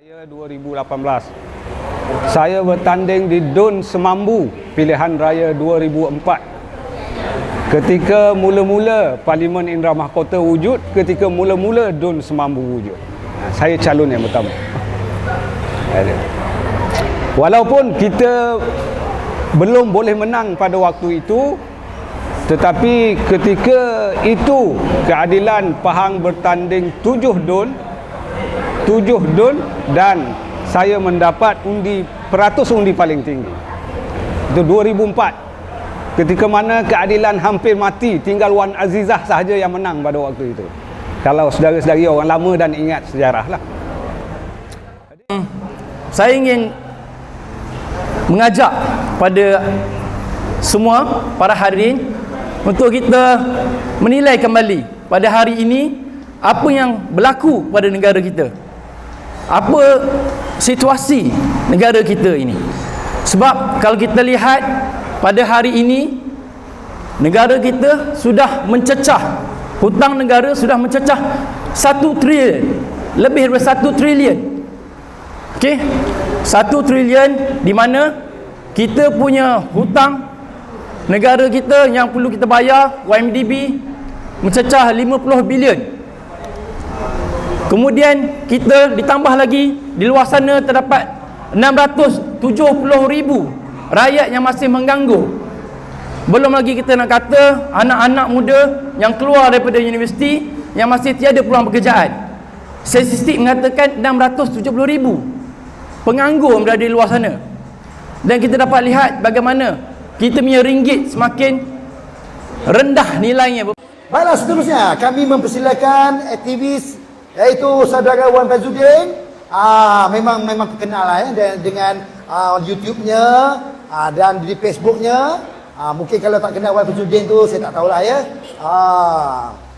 Saya 2018. Saya bertanding di DUN Semambu pilihan raya 2004. Ketika mula-mula Parlimen Indra Mahkota wujud, ketika mula-mula DUN Semambu wujud. Saya calon yang pertama. Walaupun kita belum boleh menang pada waktu itu, tetapi ketika itu keadilan Pahang bertanding 7 DUN dan saya mendapat peratus undi paling tinggi. Itu 2004. Ketika mana keadilan hampir mati, tinggal Wan Azizah sahaja yang menang pada waktu itu. Kalau saudara-saudari orang lama dan ingat sejarah lah. Saya ingin mengajak pada semua para hadirin untuk kita menilai kembali pada hari ini apa yang berlaku pada negara kita. Apa situasi negara kita ini. Sebab kalau kita lihat pada hari ini negara kita sudah mencecah, hutang negara sudah mencecah 1 trilion, lebih daripada 1 trilion. Okey, 1 trilion di mana kita punya hutang negara kita yang perlu kita bayar YMDB mencecah 50 bilion. Kemudian kita ditambah lagi di luar sana terdapat 670,000 rakyat yang masih menganggur. Belum lagi kita nak kata anak-anak muda yang keluar daripada universiti yang masih tiada peluang pekerjaan. Statistik mengatakan 670,000 penganggur berada di luar sana. Dan kita dapat lihat bagaimana kita punya ringgit semakin rendah nilainya. Baiklah, seterusnya kami mempersilakan aktivis iaitu saudara Wan Faizuddin. Memang terkenal lah dengan YouTube-nya dan di Facebook-nya. Mungkin kalau tak kenal Wan Faizuddin tu saya tak tahulah ya.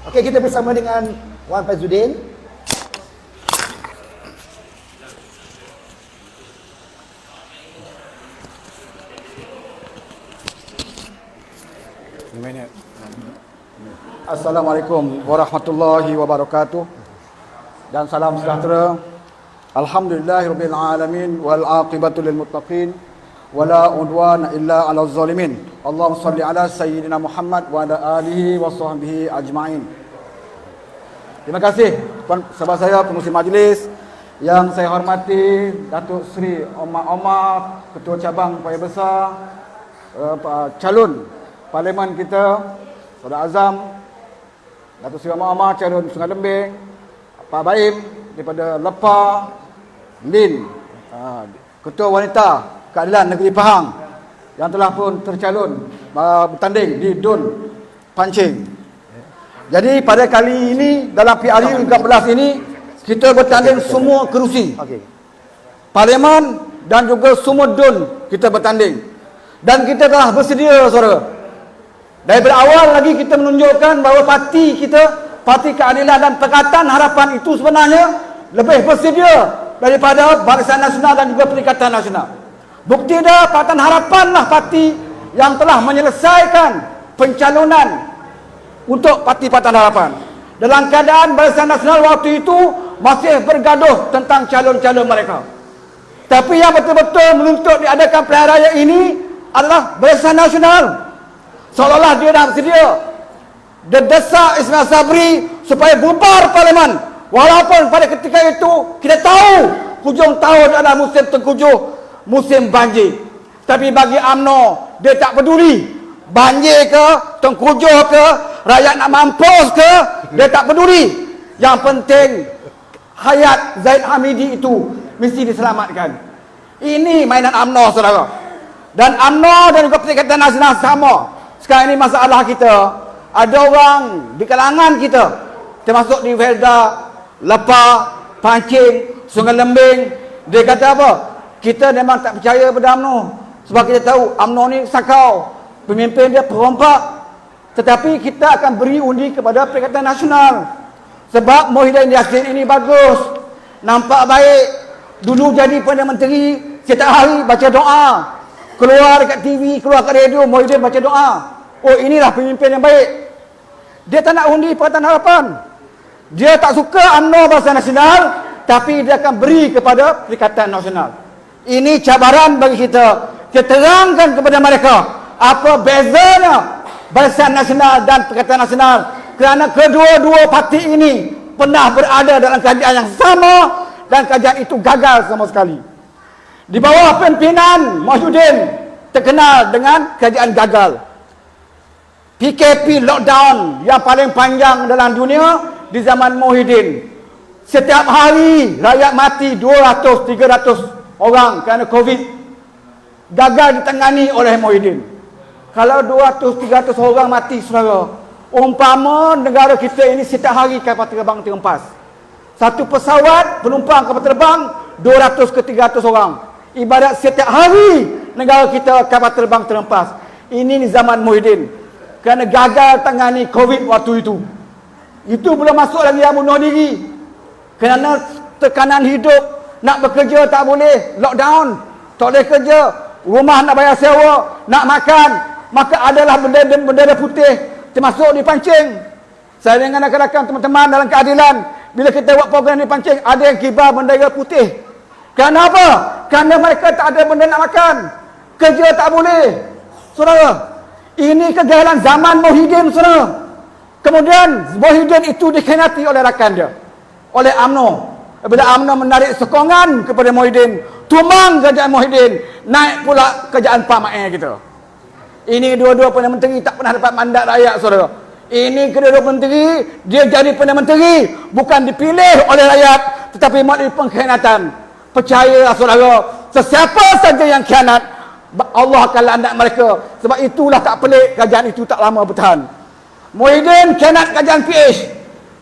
Okey, kita bersama dengan Wan Faizuddin. Assalamualaikum warahmatullahi wabarakatuh. Dan salam sejahtera. Alhamdulillahirabbil alamin wal aqibatu lil muttaqin wala udwana illa 'alal zalimin. Allahumma shalli ala sayyidina Muhammad wa ala alihi wa sahbihi ajma'in. Terima kasih sahabat saya, pengurusi majlis yang saya hormati, Datuk Seri Omar, Ketua Cabang Paya Besar, calon Parlimen kita, Saudara Azam, Datuk Seri Omar, calon Sungai Lembing, Pak Baim daripada Lepa, Lin, Ketua Wanita Keadilan Negeri Pahang yang telah pun tercalon bertanding di DUN Pancing. Jadi pada kali ini dalam PRU 13 ini kita bertanding semua kerusi Parlimen dan juga semua DUN kita bertanding. Dan kita telah bersedia, saudara. Daripada awal lagi kita menunjukkan bahawa parti kita, Parti Keadilan dan Pakatan Harapan itu sebenarnya lebih bersedia daripada Barisan Nasional dan juga Perikatan Nasional. Bukti dah, Pakatan Harapan lah parti yang telah menyelesaikan pencalonan untuk Parti Pakatan Harapan. Dalam keadaan Barisan Nasional waktu itu masih bergaduh tentang calon-calon mereka. Tapi yang betul-betul menuntut diadakan pilihan raya ini adalah Barisan Nasional. Seolah-olah dia dah bersedia. Dia desak Ismail Sabri supaya bubar Parlimen. Walaupun pada ketika itu kita tahu hujung tahun adalah musim tengkujuh, musim banjir. Tapi bagi UMNO, dia tak peduli banjir ke, tengkujuh ke, rakyat nak mampus ke, dia tak peduli. Yang penting hayat Zaid Hamidi itu mesti diselamatkan. Ini mainan UMNO, saudara. Dan UMNO dan juga Perikatan Nasional sama. Sekarang ini masalah kita, ada orang di kalangan kita termasuk di Felda, Lepa, Pancing, Sungai Lembing, dia kata apa? Kita memang tak percaya pada UMNO sebab kita tahu UMNO ni sakau, pemimpin dia perompak. Tetapi kita akan beri undi kepada Perikatan Nasional sebab Muhyiddin Yassin ini bagus, nampak baik. Dulu jadi Perdana Menteri, setiap hari baca doa, keluar dekat TV, keluar kat radio, Muhyiddin baca doa. Oh, inilah pemimpin yang baik. Dia tak nak undi Pakatan Harapan. Dia tak suka UMNO Barisan Nasional. tapi dia akan beri kepada Perikatan Nasional. Ini cabaran bagi kita. Kita terangkan kepada mereka apa bezanya Barisan Nasional dan Perikatan Nasional, kerana kedua-dua parti ini pernah berada dalam kerajaan yang sama dan kerajaan itu gagal sama sekali. Di bawah pimpinan Mahyudin terkenal dengan kerajaan gagal. PKP lockdown yang paling panjang dalam dunia di zaman Muhyiddin. Setiap hari rakyat mati 200-300 orang kerana Covid. Gagal ditangani oleh Muhyiddin. Kalau 200-300 orang mati, saudara, umpama negara kita ini setiap hari kapal terbang terhempas. Satu pesawat penumpang kapal terbang 200 ke 300 orang. Ibarat setiap hari negara kita kapal terbang terhempas. Ini di zaman Muhyiddin. Kerana gagal tangani Covid waktu itu. Itu belum masuk lagi yang bunuh diri. Kerana tekanan hidup, nak bekerja tak boleh, lockdown, tak boleh kerja, rumah nak bayar sewa, nak makan, maka adalah bendera putih termasuk dipancing. Saya dengan rakan-rakan teman-teman dalam keadilan, bila kita buat program dipancing, ada yang kibar bendera putih. Kerana apa? Kerana mereka tak ada benda nak makan, kerja tak boleh. Saudara, ini kegagalan zaman Muhyiddin, saudara. Kemudian Muhyiddin itu dikhianati oleh rakan dia, oleh UMNO. Bila UMNO menarik sokongan kepada Muhyiddin, tumbang kerajaan Muhyiddin, naik pula kerajaan Pak Mak kita. Ini dua-dua Perdana Menteri tak pernah dapat mandat rakyat, saudara. Ini kedua-dua menteri, dia jadi Perdana Menteri bukan dipilih oleh rakyat, tetapi melalui pengkhianatan. Percayalah, saudara, sesiapa saja yang khianat, Allah akan laknat mereka. Sebab itulah tak pelik kerajaan itu tak lama bertahan. Muhyiddin khianat kerajaan PH,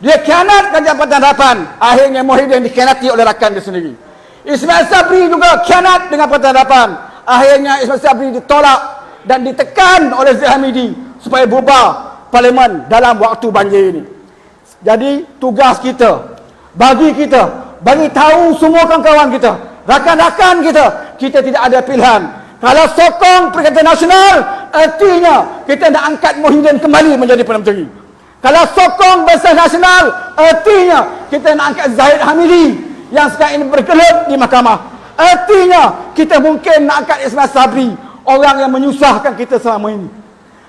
dia khianat kerajaan Pakatan Harapan. Akhirnya Muhyiddin dikhianati oleh rakan dia sendiri. Ismail Sabri juga khianat dengan Pakatan Harapan. Akhirnya Ismail Sabri ditolak dan ditekan oleh Zahid Hamidi supaya bubar parlimen dalam waktu banjir ini. Jadi tugas kita, bagi tahu semua kawan-kawan kita, rakan-rakan kita tidak ada pilihan. Kalau sokong Perikatan Nasional, artinya kita nak angkat Muhyiddin kembali menjadi Perdana Menteri. Kalau sokong Barisan Nasional, artinya kita nak angkat Zahid Hamidi yang sekarang ini bergelut di mahkamah. Artinya kita mungkin nak angkat Ismail Sabri, orang yang menyusahkan kita selama ini.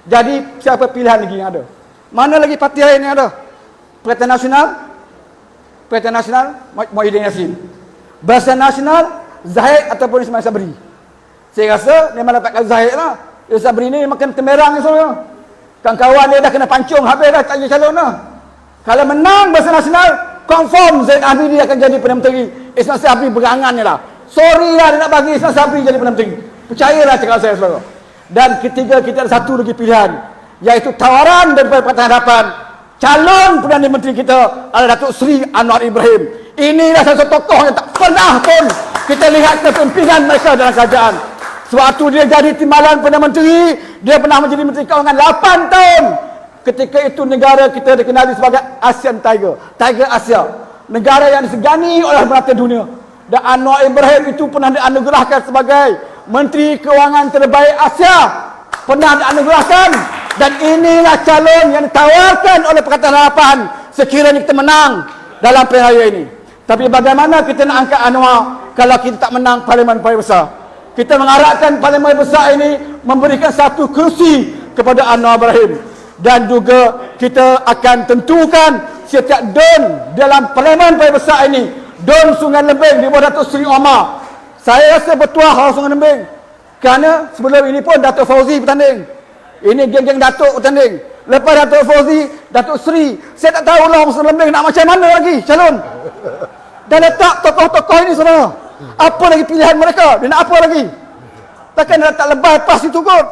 Jadi siapa pilihan lagi yang ada? Mana lagi parti lain yang ada? Perikatan Nasional Muhyiddin Yassin. Barisan Nasional Zahid ataupun Ismail Sabri. Saya rasa memang dapatkan Zahid lah. Sabri ni makan temerang ni, saudara. Kawan-kawan dia dah kena pancung habis dah, tak jadi calon lah. Kalau menang Barisan Nasional, confirm Zaid Hamidi akan jadi Perdana Menteri. Ismail Sabri berangan je lah. Sorry lah dia nak bagi Ismail Sabri jadi Perdana Menteri. Percayalah cakap saya, saudara. Dan ketiga, kita ada satu lagi pilihan, iaitu tawaran daripada Pakatan Harapan. Calon Perdana Menteri kita adalah Datuk Seri Anwar Ibrahim. Inilah satu tokoh yang tak pernah pun kita lihat kepimpinan mereka dalam kerajaan. Sewaktu dia jadi timbalan Perdana Menteri, dia pernah menjadi Menteri Keuangan 8 tahun. Ketika itu negara kita dikenali sebagai Asian Tiger, Tiger Asia. Negara yang disegani oleh merata dunia. Dan Anwar Ibrahim itu pernah dianugerahkan sebagai Menteri Keuangan terbaik Asia. Pernah dianugerahkan. Dan inilah calon yang ditawarkan oleh Pakatan Harapan sekiranya kita menang dalam pilihan raya ini. Tapi bagaimana kita nak angkat Anwar kalau kita tak menang Parlimen Paling Besar? Kita mengharapkan Parlimen Besar ini memberikan satu kursi kepada Anwar Ibrahim. Dan juga kita akan tentukan setiap don dalam Parlimen Paling Besar ini, don Sungai Lembing di bawah Datuk Seri Omar. Saya rasa bertuah hal Sungai Lembing. Kerana sebelum ini pun Datuk Fauzi bertanding. Ini geng-geng Datuk bertanding. Lepas Datuk Fauzi, Datuk Seri. Saya tak tahu lah Sungai Lembing nak macam mana lagi calon. Dan letak tokoh-tokoh ini, saudara. Apa lagi pilihan mereka? Dia nak apa lagi? Takkan dia tak lebay pas itu kot.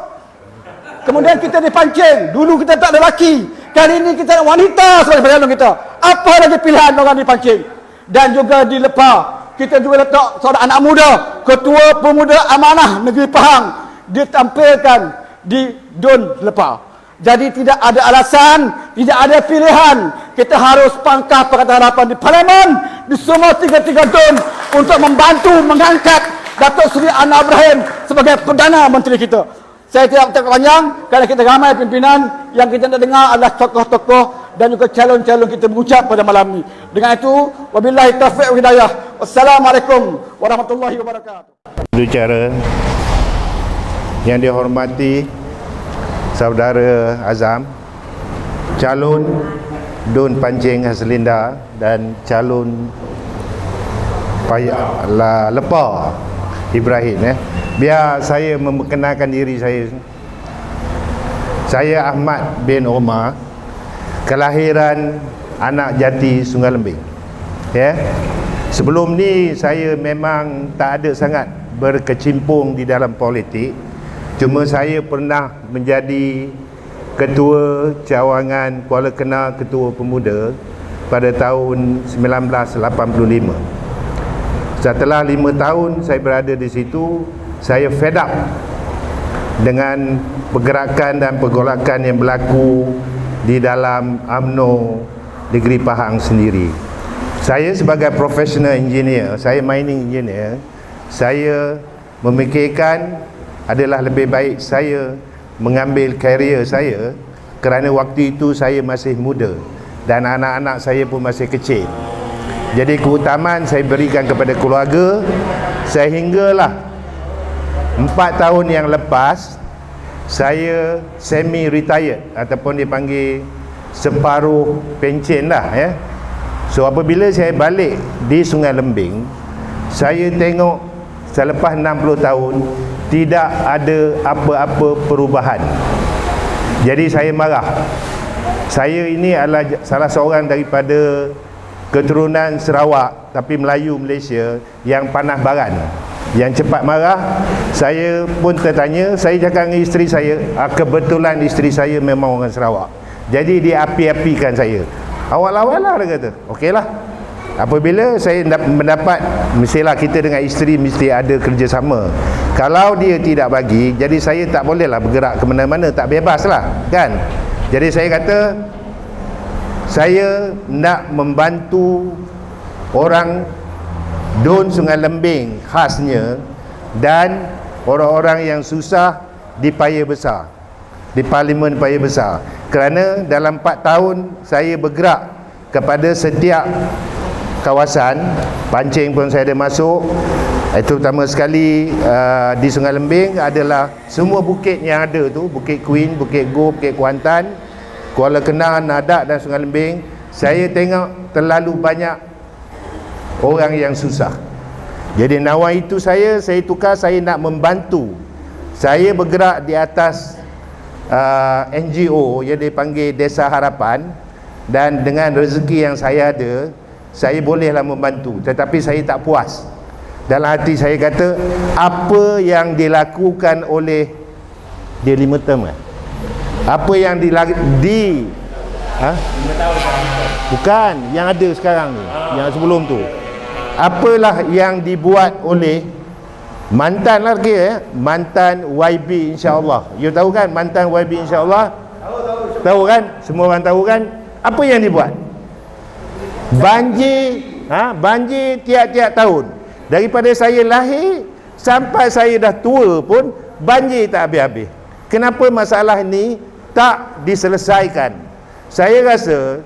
Kemudian kita dipancing. Dulu kita tak ada lelaki. Kali ini kita ada wanita sebagai penyalon kita. Apa lagi pilihan orang dipancing? Dan juga di Lepah, kita juga letak seorang anak muda, Ketua Pemuda Amanah Negeri Pahang, ditampilkan di Dun Lepah. Jadi tidak ada alasan, tidak ada pilihan. Kita harus pangkah Pakatan Harapan di Parlimen, di semua tiga-tiga dun untuk membantu mengangkat Datuk Seri Anwar Ibrahim sebagai Perdana Menteri kita. Saya tidak panjang kerana kita ramai pimpinan yang kita nak dengar adalah tokoh-tokoh dan juga calon-calon kita berucap pada malam ini. Dengan itu, wabillahi taufiq wal hidayah. Wassalamualaikum warahmatullahi wabarakatuh. Bicara yang dihormati Saudara Azam, calon Dun Pancing Haslinda dan calon Lepa Ibrahim. Biar saya memperkenalkan diri saya. Saya Ahmad bin Omar, kelahiran Anak Jati, Sungai Lembing. Sebelum ni saya memang tak ada sangat berkecimpung di dalam politik. Cuma saya pernah menjadi Ketua Cawangan Kuala Kena Ketua Pemuda pada tahun 1985. Setelah 5 tahun saya berada di situ, saya fed up dengan pergerakan dan pergolakan yang berlaku di dalam UMNO Negeri Pahang sendiri. Saya sebagai professional engineer, saya mining engineer, saya memikirkan adalah lebih baik saya mengambil karier saya, kerana waktu itu saya masih muda dan anak-anak saya pun masih kecil. Jadi keutamaan saya berikan kepada keluarga, sehinggalah 4 tahun yang lepas saya semi retired ataupun dipanggil separuh pencen lah. So apabila saya balik di Sungai Lembing, saya tengok selepas 60 tahun tidak ada apa-apa perubahan. Jadi saya marah. Saya ini adalah salah seorang daripada keturunan Sarawak tapi Melayu Malaysia yang panas baran, yang cepat marah. Saya pun tertanya, saya cakap dengan isteri saya, kebetulan isteri saya memang orang Sarawak, jadi dia api-apikan saya. Awal-awal lah dia kata, okeylah. Apabila saya mendapat, mestilah kita dengan isteri mesti ada kerjasama. Kalau dia tidak bagi, jadi saya tak bolehlah bergerak ke mana-mana, tak bebas lah kan. Jadi saya kata, saya nak membantu orang Dun Sungai Lembing khasnya dan orang-orang yang susah di Paya Besar, di Parlimen Paya Besar. Kerana dalam 4 tahun saya bergerak kepada setiap kawasan. Pancing pun saya ada masuk. Itu terutama sekali di Sungai Lembing adalah semua bukit yang ada tu, Bukit Queen, Bukit Go, Bukit Kuantan, Kuala Kenan, Nadak dan Sungai Lembing. Saya tengok terlalu banyak orang yang susah. Jadi nawa itu saya tukar, saya nak membantu. Saya bergerak di atas NGO yang dipanggil Desa Harapan, dan dengan rezeki yang saya ada, saya bolehlah membantu. Tetapi saya tak puas. Dalam hati saya kata, apa yang dilakukan oleh dia 5 term kan? Apa yang bukan yang ada sekarang ni, yang sebelum tu. Apalah yang dibuat oleh mantan lah kira, mantan YB insya-Allah. You tahu kan mantan YB insya-Allah? Tahu kan? Semua orang tahu kan? Apa yang dibuat? Banjir, banjir tiap-tiap tahun. Daripada saya lahir sampai saya dah tua pun banjir tak habis-habis. Kenapa masalah ini tak diselesaikan? Saya rasa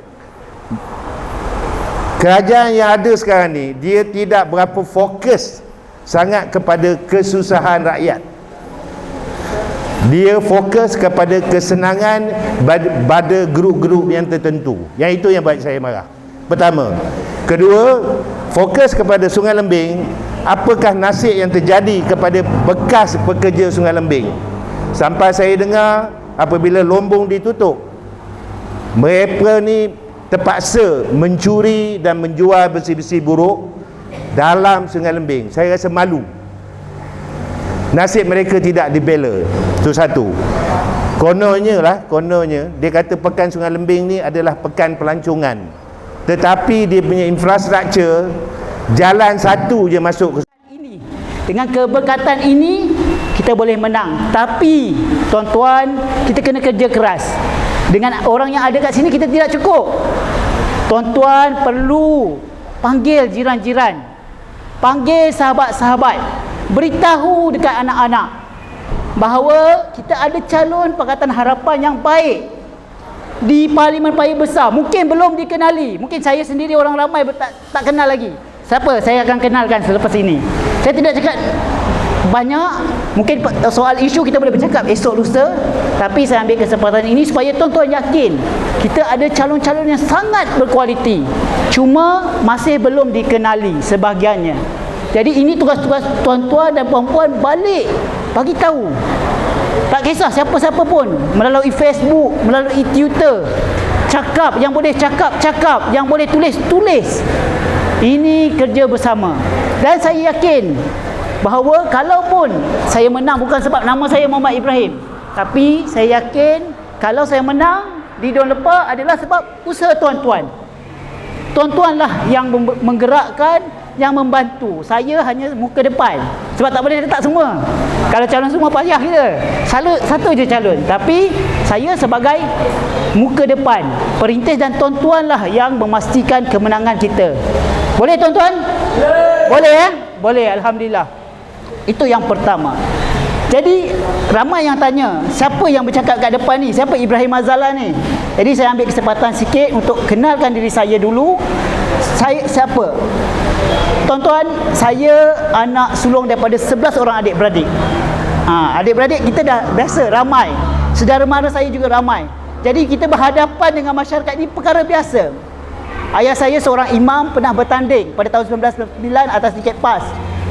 kerajaan yang ada sekarang ni, dia tidak berapa fokus sangat kepada kesusahan rakyat. Dia fokus kepada kesenangan pada grup-grup yang tertentu. Yang itu yang buat saya marah. Pertama. Kedua, fokus kepada Sungai Lembing. Apakah nasib yang terjadi kepada bekas pekerja Sungai Lembing? Sampai saya dengar apabila Lombong ditutup, mereka ni terpaksa mencuri dan menjual besi-besi buruk dalam Sungai Lembing. Saya rasa malu. Nasib mereka tidak dibela. Itu satu. Kononnya dia kata pekan Sungai Lembing ni adalah pekan pelancongan. Tetapi dia punya infrastruktur, jalan satu je masuk ke ini. Dengan keberkatan ini kita boleh menang. Tapi tuan-tuan, kita kena kerja keras. Dengan orang yang ada kat sini kita tidak cukup. Tuan-tuan perlu panggil jiran-jiran, panggil sahabat-sahabat, beritahu dekat anak-anak bahawa kita ada calon Pakatan Harapan yang baik. di parlimen besar. Mungkin belum dikenali. Mungkin saya sendiri orang ramai tak kenal lagi. Siapa? Saya akan kenalkan selepas ini. Saya tidak cakap banyak. Mungkin soal isu kita boleh bercakap esok lusa. Tapi saya ambil kesempatan ini supaya tuan-tuan yakin kita ada calon-calon yang sangat berkualiti. Cuma masih belum dikenali sebahagiannya. Jadi ini tugas-tugas tuan-tuan dan puan-puan balik bagi tahu. Tak kisah siapa-siapa pun, melalui Facebook, melalui Twitter. Cakap, yang boleh cakap, cakap. Yang boleh tulis, tulis. Ini kerja bersama. Dan saya yakin bahawa kalaupun saya menang bukan sebab nama saya Muhammad Ibrahim, tapi saya yakin kalau saya menang di Dun Lepa adalah sebab usaha tuan-tuan. Tuan-tuanlah yang menggerakkan, yang membantu. Saya hanya muka depan. Sebab tak boleh letak semua. Kalau calon semua payah kita. Satu je calon. Tapi saya sebagai muka depan. Perintis dan tuan-tuanlah yang memastikan kemenangan kita. Boleh tuan-tuan? Boleh ya? Boleh, alhamdulillah. Itu yang pertama. Jadi ramai yang tanya, siapa yang bercakap kat depan ni? Siapa Ibrahim Azala ni? Jadi saya ambil kesempatan sikit untuk kenalkan diri saya dulu. Saya siapa? Tuan-tuan, saya anak sulung daripada 11 orang adik-beradik. Adik-beradik kita dah biasa ramai. Saudara mara saya juga ramai. Jadi kita berhadapan dengan masyarakat ini perkara biasa. Ayah saya seorang imam, pernah bertanding pada tahun 1999 atas tiket PAS.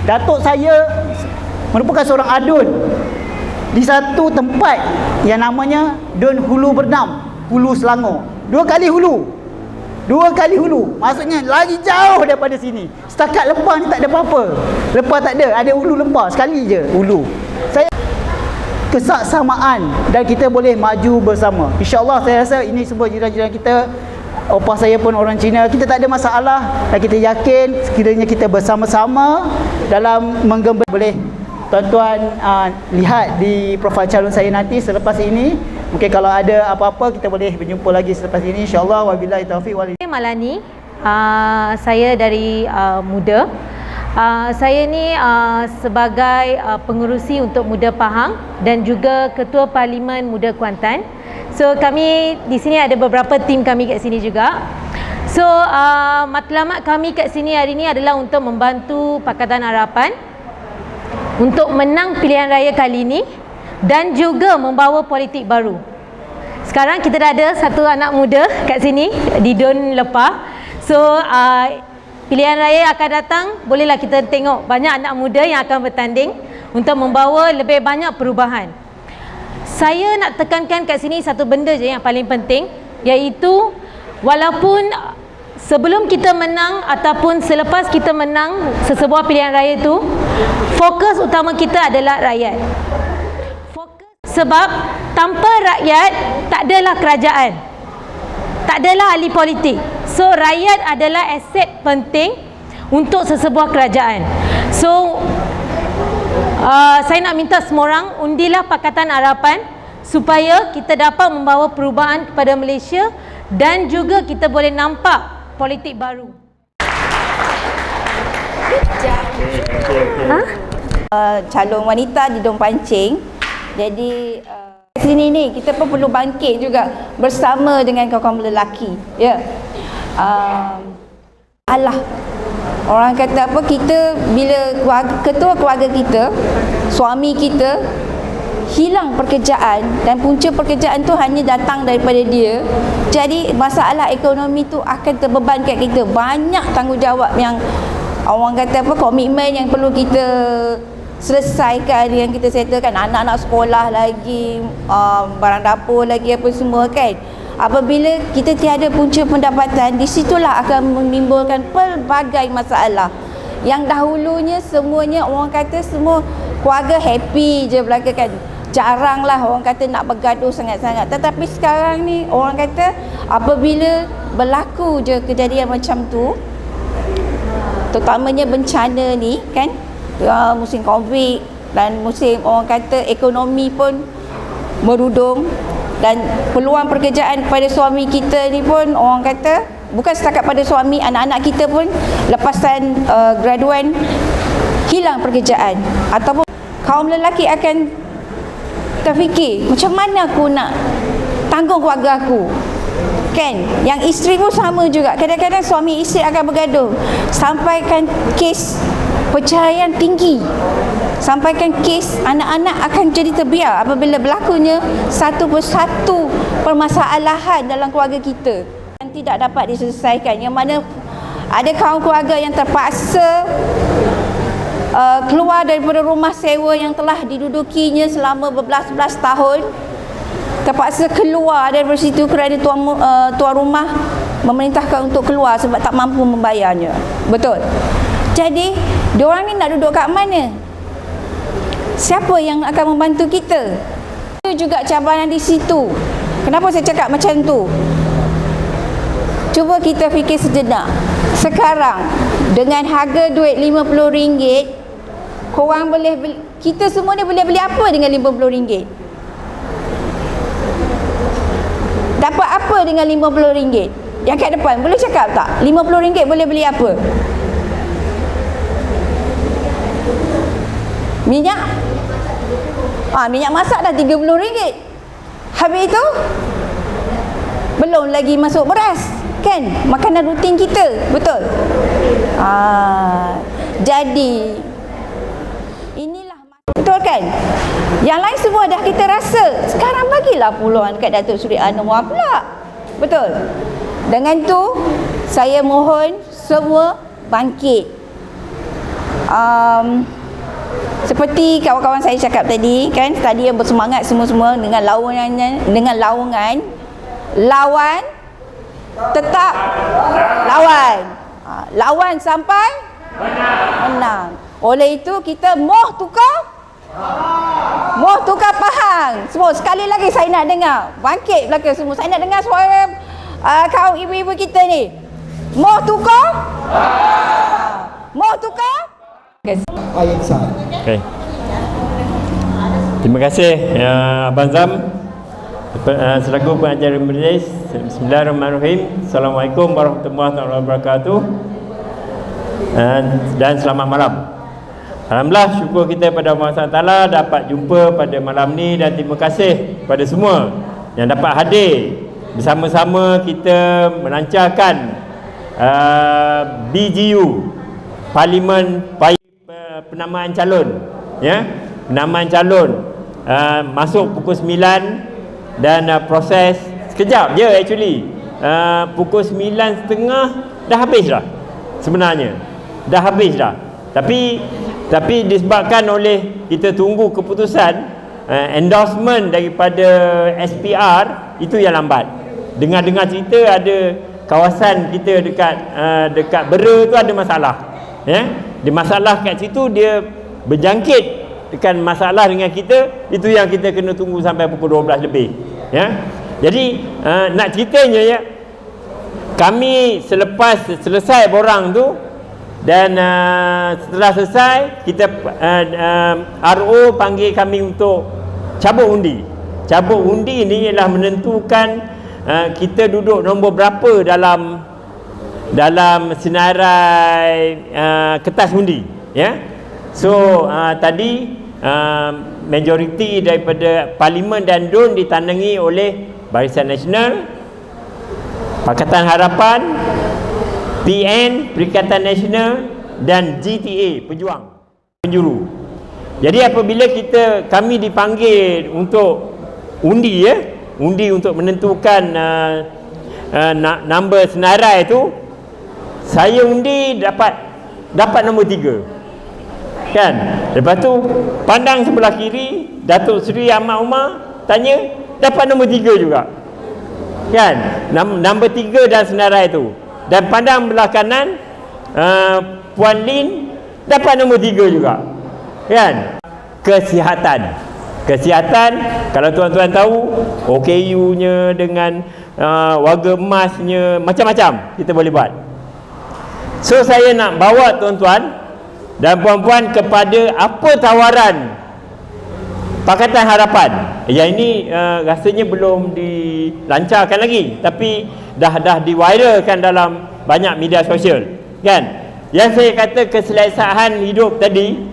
Datuk saya merupakan seorang adun di satu tempat yang namanya Dun Hulu Bernam, Hulu Selangor. 2 kali hulu. Maksudnya lagi jauh daripada sini. Setakat Lepah ni tak ada apa-apa. Lepah tak ada hulu Lepah sekali je hulu. Saya kesaksamaan dan kita boleh maju bersama. InsyaAllah saya rasa ini semua jiran-jiran kita. Opah saya pun orang Cina. Kita tak ada masalah dan kita yakin sekiranya kita bersama-sama dalam menggemban. Boleh tuan-tuan lihat di profil calon saya nanti selepas ini. Mungkin kalau ada apa-apa kita boleh berjumpa lagi selepas ini, insyaAllah. Wabillahi taufiq wal hidayah. Malani, saya dari Muda. Saya ni sebagai pengerusi untuk Muda Pahang dan juga Ketua Parlimen Muda Kuantan. So kami di sini ada beberapa tim kami kat sini juga. So matlamat kami kat sini hari ini adalah untuk membantu Pakatan Harapan untuk menang pilihan raya kali ini dan juga membawa politik baru. Sekarang kita dah ada satu anak muda kat sini di Dun Lepa. So pilihan raya akan datang, bolehlah kita tengok banyak anak muda yang akan bertanding untuk membawa lebih banyak perubahan. Saya nak tekankan kat sini satu benda je yang paling penting, iaitu walaupun sebelum kita menang ataupun selepas kita menang sesebuah pilihan raya itu, fokus utama kita adalah rakyat. Sebab tanpa rakyat tak adalah kerajaan, tak adalah ahli politik. So rakyat adalah aset penting untuk sesebuah kerajaan. So saya nak minta semua orang undilah Pakatan Harapan supaya kita dapat membawa perubahan kepada Malaysia dan juga kita boleh nampak politik baru. Calon wanita di Dun Pancing. Jadi sini ni kita pun perlu bangkit juga bersama dengan kawan-kawan lelaki. Ya. Allah. Orang kata apa, kita bila ketua keluarga kita, suami kita hilang pekerjaan dan punca pekerjaan tu hanya datang daripada dia. Jadi masalah ekonomi tu akan terbeban kat kita. Banyak tanggungjawab yang orang kata apa, komitmen yang perlu kita selesaikan, yang kita settlekan, anak-anak sekolah lagi, barang dapur lagi, apa semua kan. Apabila kita tiada punca pendapatan, di situlah akan menimbulkan pelbagai masalah. Yang dahulunya semuanya orang kata semua keluarga happy je belaka kan. Jaranglah orang kata nak bergaduh sangat-sangat. Tetapi sekarang ni orang kata apabila berlaku je kejadian macam tu, terutamanya bencana ni kan, musim Covid dan musim orang kata ekonomi pun merudum, dan peluang pekerjaan pada suami kita ni pun orang kata bukan setakat pada suami, anak-anak kita pun lepasan graduan hilang pekerjaan, ataupun kaum lelaki akan terfikir macam mana aku nak tanggung keluarga aku, Kan? Yang isteri pun sama juga. Kadang-kadang suami isteri akan bergaduh. Sampaikan kes perceraian tinggi. Sampaikan kes anak-anak akan jadi terbiar apabila berlakunya satu persatu permasalahan dalam keluarga kita yang tidak dapat diselesaikan. Yang mana ada kaum keluarga yang terpaksa keluar daripada rumah sewa yang telah didudukinya selama berbelas-belas tahun, terpaksa keluar daripada situ kerana tuan rumah memerintahkan untuk keluar sebab tak mampu membayarnya. Betul. Jadi, diorang ni nak duduk kat mana? Siapa yang akan membantu kita? Itu juga cabaran di situ. Kenapa saya cakap macam tu? Cuba kita fikir sejenak. Sekarang dengan harga duit RM50, korang boleh beli, kita semua ni boleh beli apa dengan RM50? Dapat apa dengan RM50? Yang kat depan boleh cakap tak? RM50 boleh beli apa? Minyak? Minyak masak dah RM30. Habis itu belum lagi masuk beras, kan? Makanan rutin kita, betul? Jadi inilah, betul kan? Yang lain semua dah kita rasa. Sekarang bagilah peluang kat Datuk Seri Anwar pula. Betul? Dengan tu saya mohon semua bangkit. Seperti kawan-kawan saya cakap tadi, kan, tadi yang bersemangat semua-semua dengan lawan, tetap lawan. Lawan sampai menang. Oleh itu kita moh tukar Pahang. Semua sekali lagi saya nak dengar. Bangkit belaka semua. Saya nak dengar suara kaum ibu-ibu kita ni. Moh tukar. Moh tukar. Okay. Terima kasih Abang Zam selaku pengajar majlis. Bismillahirrahmanirrahim. Assalamualaikum warahmatullahi wabarakatuh. Dan selamat malam. Alhamdulillah, syukur kita pada Allah SWT dapat jumpa pada malam ni, dan terima kasih pada semua yang dapat hadir bersama-sama kita melancarkan BGU, Parlimen Penamaan Calon, ya, penamaan calon masuk pukul 9 dan proses sekejap je actually. Pukul 9.30 dah habis dah sebenarnya. Dah habis dah. Tapi disebabkan oleh kita tunggu keputusan endorsement daripada SPR, itu yang lambat. Dengar-dengar cerita ada kawasan kita dekat Bera tu ada masalah. Ya? Di masalah kat situ dia berjangkit dengan masalah dengan kita, itu yang kita kena tunggu sampai pukul 12 lebih. Ya? Jadi nak ceritanya, ya, kami selepas selesai borang tu, dan setelah selesai kita RO panggil kami untuk cabut undi. Cabut undi ni ialah menentukan kita duduk nombor berapa dalam senarai kertas undi, ya. So tadi majoriti daripada Parlimen dan DUN ditandangi oleh Barisan Nasional, Pakatan Harapan, PN, Perikatan Nasional, dan GTA, Pejuang Penjuru. Jadi apabila kami dipanggil untuk undi, ya, undi untuk menentukan nombor senarai itu, saya undi dapat nombor 3. Kan? Lepas tu pandang sebelah kiri, Datuk Seri Ahmad Umar tanya, dapat nombor 3 juga. Kan? Nombor 3 dan senarai itu. Dan pandang belah kanan, Puan Lin dapat nombor 3 juga. Kan? Kesihatan, kalau tuan-tuan tahu, OKU-nya dengan warga emasnya, macam-macam kita boleh buat. So saya nak bawa tuan-tuan dan puan-puan kepada apa tawaran Pakatan Harapan. Yang ini rasanya belum dilancarkan lagi, tapi dah diviralkan dalam banyak media sosial, kan? Yang saya kata keselesaan hidup tadi,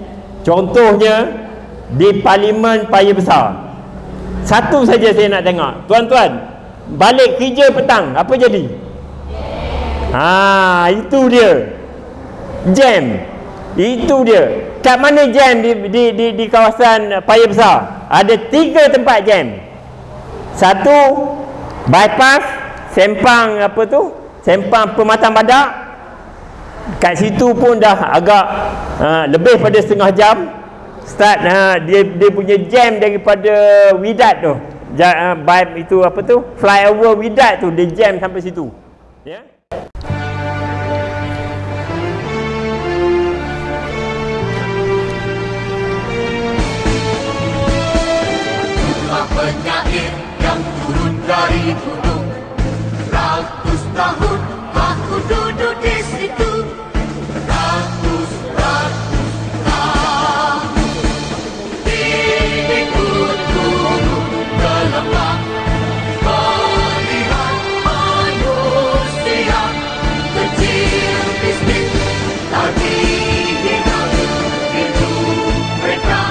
contohnya di Parlimen Paya Besar. Satu saja saya nak tengok, tuan-tuan, balik kerja petang, apa jadi? Itu dia. Jam. Itu dia. Kat mana jam di kawasan Paya Besar? Ada 3 tempat jam. Satu, bypass Sempang Sempang Pematang Badak. Kat situ pun dah agak lebih pada setengah jam. Start dia punya jam daripada Widat tu. Itu flyover Widat tu, dia jam sampai situ. Ya. Penyair yang turun dari gunung, ratus tahun aku duduk di situ, ratus tahun diriku turun ke lembah, melihat manusia kecil miskin lagi hidup mereka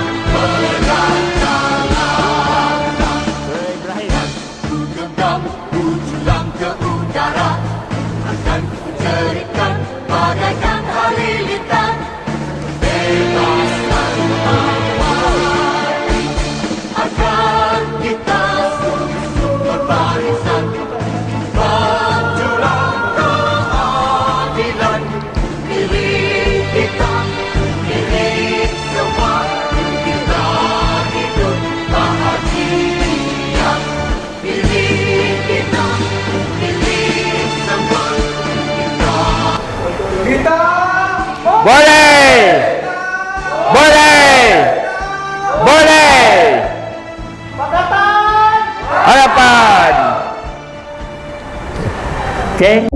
Ujulang ke udara, akan kucerikan bagaikan halilintar, bebaskan hati agar kita sungguh berbarisan, berjuang keadilan, milik kita, milik semua, kita hidup bahagia, milik kita, milik semua, kita Boleh. Harapan. Okey.